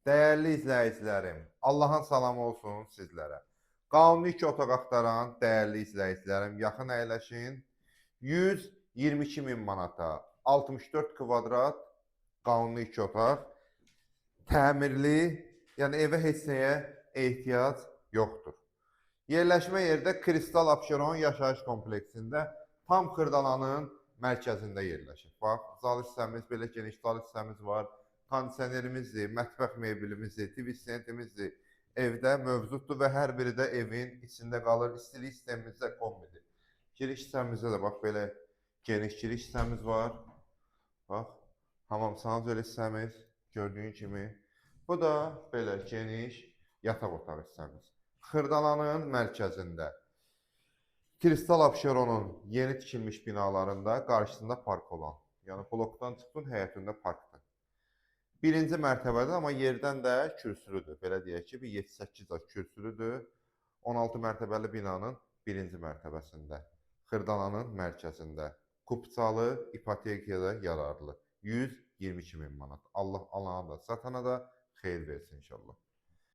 Değerli izləyicilərim, Allahın salamı olsun sizlərə. Qanuni 2 otaq axtaran dəyərli izləyicilərim, yaxın əyləşin. 122 min manata 64 kvadrat qanuni 2 otaq, təmirli, yəni evə heç nəyə ehtiyac yoxdur. Yerləşmə yeri də Kristal Abşeron yaşayış kompleksində tam Xırdalanın mərkəzində yerləşir. Bax, zal hissəmiz, belə geniş zal hissəmiz var. Kondisionerimizdir, mətbəx meblimizdir, TV stentimizdir. Evdə mövcuddur və hər biri də evin içində qalır. İstilik sistemimizdə kombidir. Giriş hissəmizdə də bax, belə geniş giriş hissəmiz var. Bax, hamam sanacaq hissəmiz gördüyün kimi. Bu da belə geniş yataq otağı hissəmiz. Xırdalanın mərkəzində. Kristal Abşeronun yeni tikilmiş binalarında qarşısında park olan. Yəni blokdan çıxdın, həyətində parkdır. Birinci mərtəbədə, amma yerdən də kürsülüdür. Belə deyək ki, bir 7-8 daş kürsülüdür. 16 mərtəbəli binanın birinci mərtəbəsində. Xırdalanın mərkəzində. Kupçalı, ipotekaya yararlı. 122 min manat. Allah alana da, satana da xeyir versin inşallah.